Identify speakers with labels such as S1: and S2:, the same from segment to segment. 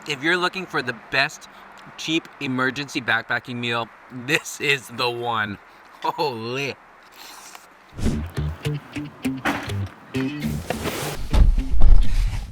S1: If you're looking for the best cheap emergency backpacking meal, this is the one. Holy.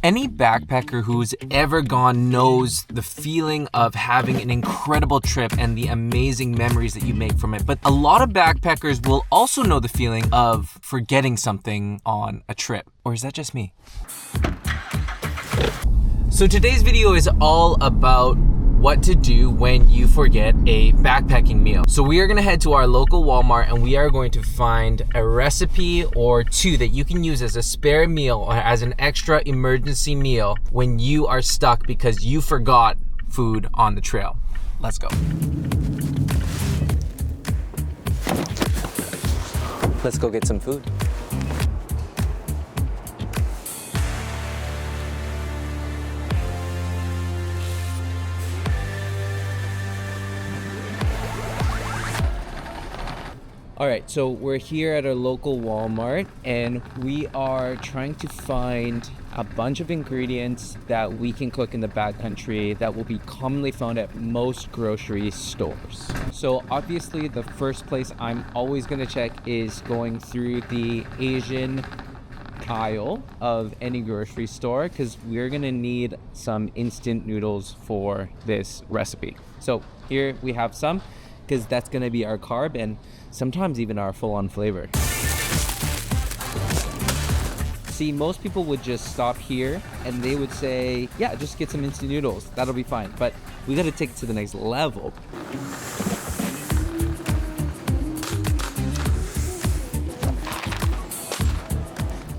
S1: Any backpacker who's ever gone knows the feeling of having an incredible trip and the amazing memories that you make from it. But a lot of backpackers will also know the feeling of forgetting something on a trip. Or is that just me? So today's video is all about what to do when you forget a backpacking meal. So we are gonna head to our local Walmart and we are going to find a recipe or two that you can use as a spare meal or as an extra emergency meal when you are stuck because you forgot food on the trail. Let's go. Let's go get some food. All right, so we're here at our local Walmart and we are trying to find a bunch of ingredients that we can cook in the backcountry that will be commonly found at most grocery stores. So obviously the first place I'm always gonna check is going through the Asian aisle of any grocery store because we're gonna need some instant noodles for this recipe. So here we have some, because that's gonna be our carb and sometimes even our full-on flavor. See, most people would just stop here and they would say, yeah, just get some instant noodles, that'll be fine. But we gotta take it to the next level.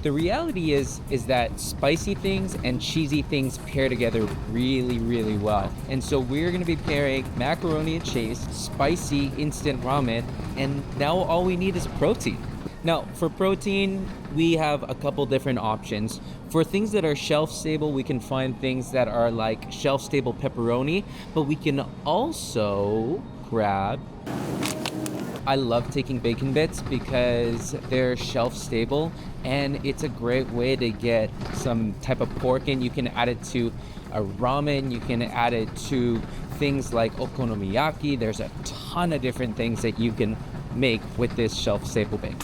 S1: The reality is that spicy things and cheesy things pair together really, really well. And so we're gonna be pairing macaroni and cheese, spicy instant ramen, and now all we need is protein. Now, for protein, we have a couple different options. For things that are shelf stable, we can find things that are like shelf stable pepperoni, but we can also grab, I love taking bacon bits because they're shelf stable and it's a great way to get some type of pork in. You can add it to a ramen, you can add it to things like okonomiyaki. There's a ton of different things that you can make with this shelf stable bacon.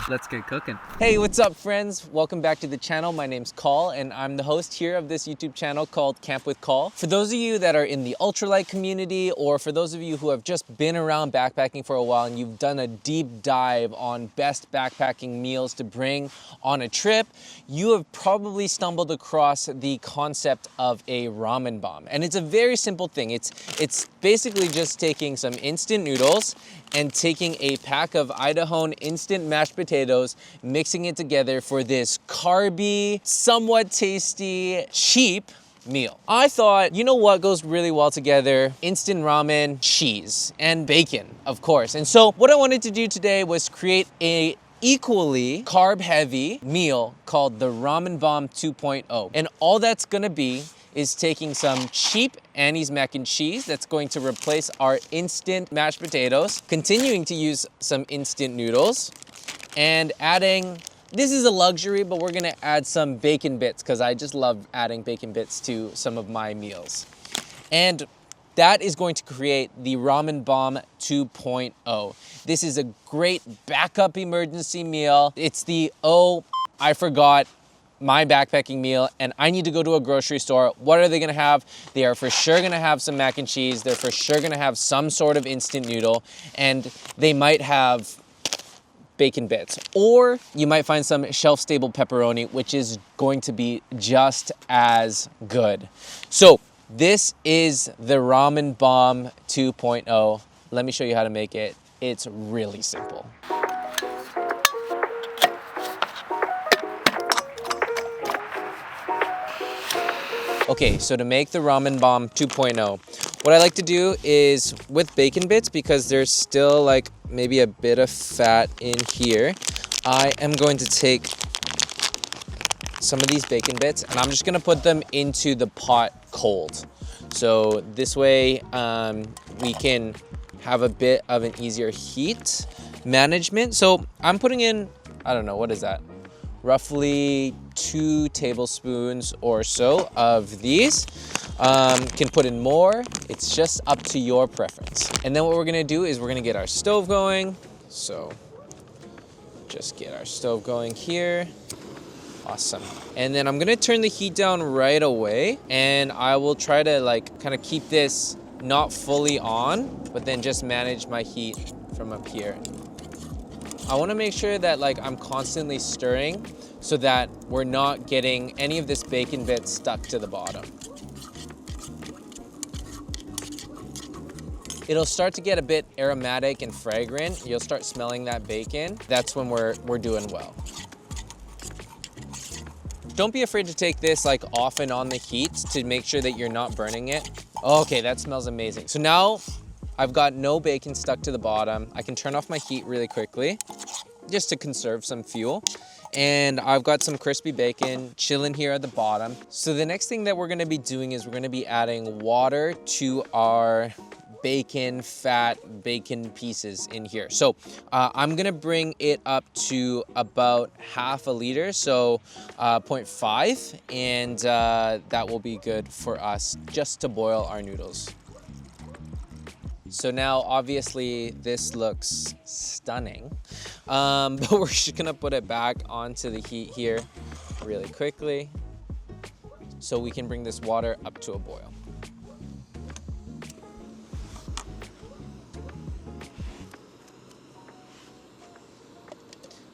S1: Let's get cooking. Hey, what's up friends? Welcome back to the channel. My name's Call and I'm the host here of this YouTube channel called Camp with Call. For those of you that are in the ultralight community or for those of you who have just been around backpacking for a while and you've done a deep dive on best backpacking meals to bring on a trip, you have probably stumbled across the concept of a ramen bomb. And it's a very simple thing. It's basically just taking some instant noodles and taking a pack of Idahoan instant mashed potatoes, mixing it together for this carby, somewhat tasty, cheap meal. I thought, you know what goes really well together? Instant ramen, cheese, and bacon, of course. And so what I wanted to do today was create a equally carb-heavy meal called the Ramen Bomb 2.0. And all that's gonna be is taking some cheap Annie's mac and cheese that's going to replace our instant mashed potatoes, continuing to use some instant noodles, and adding, this is a luxury, but we're gonna add some bacon bits because I just love adding bacon bits to some of my meals. And that is going to create the Ramen Bomb 2.0. This is a great backup emergency meal. It's the, oh, I forgot my backpacking meal and I need to go to a grocery store. What are they gonna have? They are for sure gonna have some mac and cheese. They're for sure gonna have some sort of instant noodle and they might have bacon bits. Or you might find some shelf-stable pepperoni, which is going to be just as good. So this is the Ramen Bomb 2.0. Let me show you how to make it. It's really simple. Okay, so to make the Ramen Bomb 2.0, what I like to do is with bacon bits, because there's still like maybe a bit of fat in here, I am going to take some of these bacon bits and I'm just gonna put them into the pot cold. So this way we can have a bit of an easier heat management. So I'm putting in, I don't know, what is that? Roughly 2 tablespoons or so of these. Can put in more, it's just up to your preference. And then what we're gonna do is we're gonna get our stove going. So just get our stove going here. Awesome. And then I'm gonna turn the heat down right away and I will try to like kind of keep this not fully on, but then just manage my heat from up here. I wanna make sure that like I'm constantly stirring so that we're not getting any of this bacon bit stuck to the bottom. It'll start to get a bit aromatic and fragrant. You'll start smelling that bacon. That's when we're doing well. Don't be afraid to take this like off and on the heat to make sure that you're not burning it. Okay, that smells amazing. So now I've got no bacon stuck to the bottom. I can turn off my heat really quickly just to conserve some fuel. And I've got some crispy bacon chilling here at the bottom. So the next thing that we're gonna be doing is we're gonna be adding water to our bacon fat bacon pieces in here. So I'm gonna bring it up to about half a liter, so 0.5, and that will be good for us just to boil our noodles. So now obviously this looks stunning, but we're just gonna put it back onto the heat here really quickly so we can bring this water up to a boil.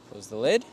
S1: Close the lid,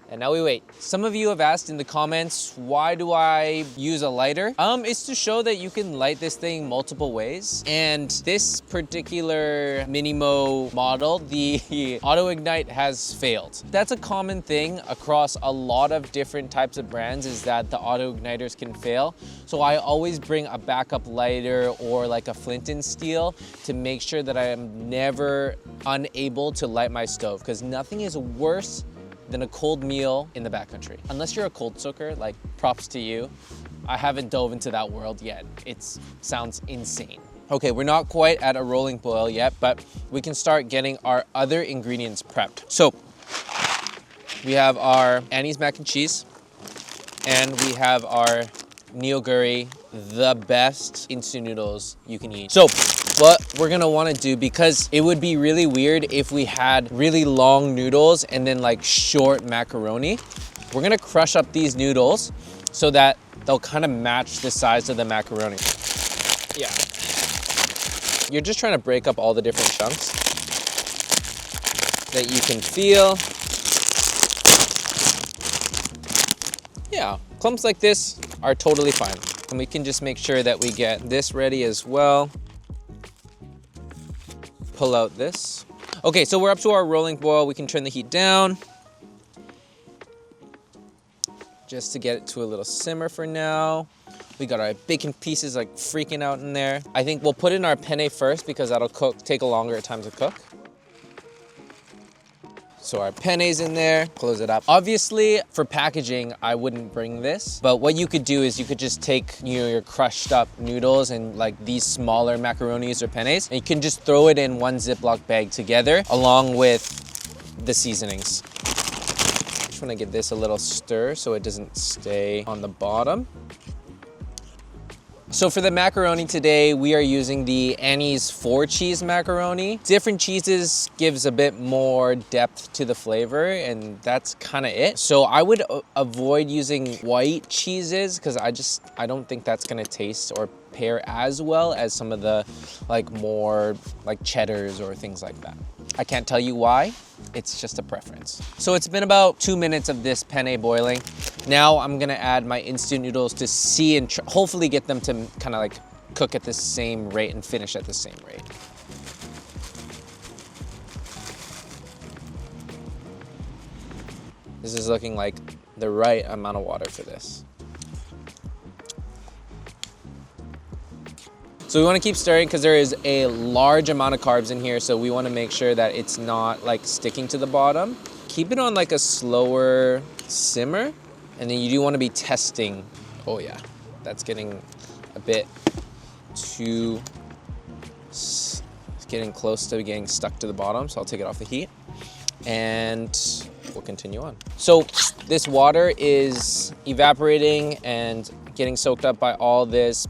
S1: and now we wait. Some of you have asked in the comments, why do I use a lighter? It's to show that you can light this thing multiple ways. And this particular Minimo model, the auto ignite has failed. That's a common thing across a lot of different types of brands, is that the auto igniters can fail. So I always bring a backup lighter or like a flint and steel to make sure that I am never unable to light my stove, because nothing is worse than a cold meal in the backcountry. Unless you're a cold soaker, like props to you. I haven't dove into that world yet. It sounds insane. Okay, we're not quite at a rolling boil yet, but we can start getting our other ingredients prepped. So we have our Annie's mac and cheese, and we have our Neoguri, the best instant noodles you can eat. So what we're gonna wanna do, because it would be really weird if we had really long noodles and then like short macaroni, we're gonna crush up these noodles so that they'll kind of match the size of the macaroni. Yeah. You're just trying to break up all the different chunks that you can feel. Yeah, clumps like this are totally fine. And we can just make sure that we get this ready as well. Pull out this. Okay, so we're up to our rolling boil. We can turn the heat down just to get it to a little simmer for now. We got our bacon pieces like freaking out in there. I think we'll put in our penne first because that'll take a longer time to cook. So our penne's in there, close it up. Obviously, for packaging, I wouldn't bring this, but what you could do is you could just take, you know, your crushed up noodles and like these smaller macaronis or pennes, and you can just throw it in one Ziploc bag together along with the seasonings. Just wanna give this a little stir so it doesn't stay on the bottom. So for the macaroni today, we are using the Annie's 4-cheese macaroni. Different cheeses gives a bit more depth to the flavor, and that's kind of it. So I would avoid using white cheeses because I don't think that's gonna taste or pair as well as some of the like more like cheddars or things like that. I can't tell you why, it's just a preference. So it's been about 2 minutes of this penne boiling. Now I'm gonna add my instant noodles to see and hopefully get them to kind of like cook at the same rate and finish at the same rate. This is looking like the right amount of water for this. So we want to keep stirring because there is a large amount of carbs in here, so we want to make sure that it's not like sticking to the bottom. Keep it on like a slower simmer, and then you do want to be testing. Oh yeah, that's getting a bit too, it's getting close to getting stuck to the bottom, so I'll take it off the heat and we'll continue on. So this water is evaporating and getting soaked up by all this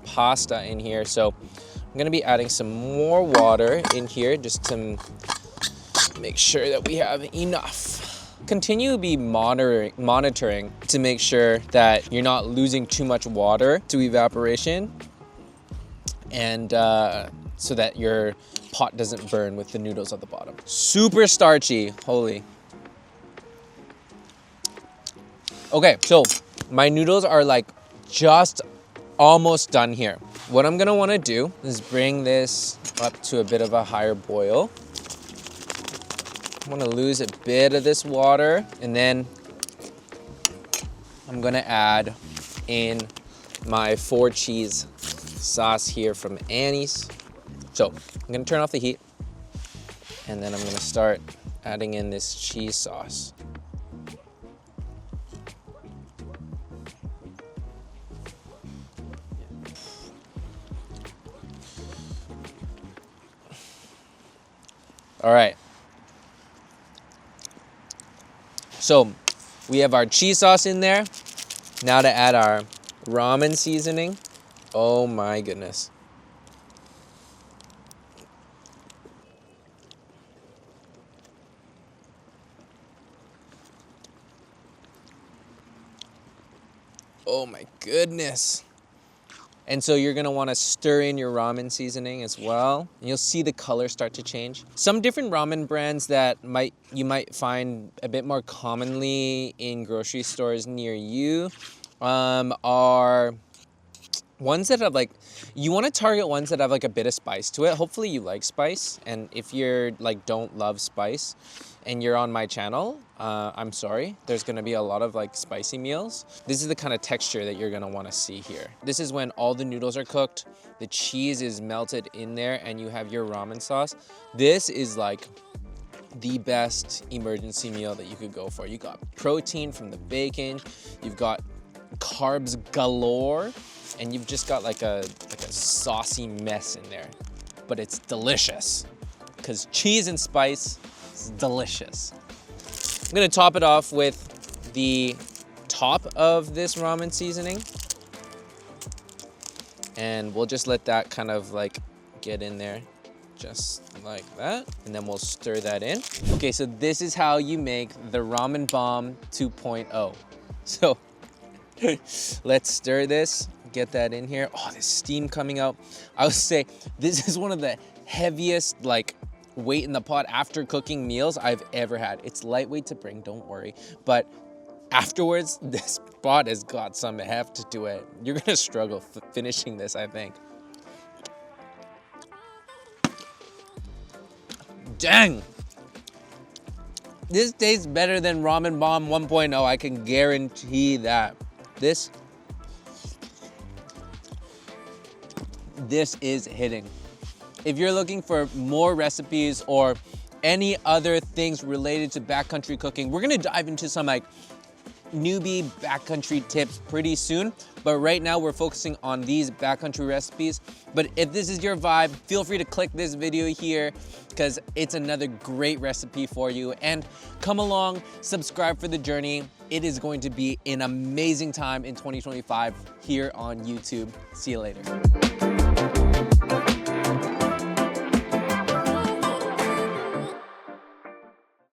S1: pasta in here, so I'm gonna be adding some more water in here just to make sure that we have enough. Continue to be monitoring to make sure that you're not losing too much water to evaporation, and so that your pot doesn't burn with the noodles at the bottom. Super starchy, holy. Okay, so my noodles are like just almost done here. What I'm gonna wanna do is bring this up to a bit of a higher boil. I'm gonna lose a bit of this water, and then I'm gonna add in my 4 cheese sauce here from Annie's. So I'm gonna turn off the heat, and then I'm gonna start adding in this cheese sauce. All right. So we have our cheese sauce in there. Now to add our ramen seasoning. Oh my goodness. Oh my goodness. And so you're gonna wanna stir in your ramen seasoning as well. And you'll see the color start to change. Some different ramen brands that you might find a bit more commonly in grocery stores near you are ones that have like, you wanna target ones that have like a bit of spice to it. Hopefully you like spice. And if you're like, don't love spice and you're on my channel, I'm sorry, there's gonna be a lot of like spicy meals. This is the kind of texture that you're gonna wanna see here. This is when all the noodles are cooked, the cheese is melted in there, and you have your ramen sauce. This is like the best emergency meal that you could go for. You got protein from the bacon, you've got carbs galore, and you've just got like a saucy mess in there. But it's delicious, because cheese and spice is delicious. I'm gonna top it off with the top of this ramen seasoning. And we'll just let that kind of like get in there, just like that. And then we'll stir that in. Okay, so this is how you make the Ramen Bomb 2.0. So let's stir this, get that in here. Oh, there's steam coming out. I would say this is one of the heaviest like weight in the pot after cooking meals I've ever had. It's lightweight to bring, don't worry. But afterwards, this pot has got some heft to it. You're gonna struggle finishing this, I think. Dang! This tastes better than Ramen Bomb 1.0, I can guarantee that. This is hitting. If you're looking for more recipes or any other things related to backcountry cooking, we're gonna dive into some like newbie backcountry tips pretty soon. But right now we're focusing on these backcountry recipes. But if this is your vibe, feel free to click this video here because it's another great recipe for you. And come along, subscribe for the journey. It is going to be an amazing time in 2025 here on YouTube. See you later.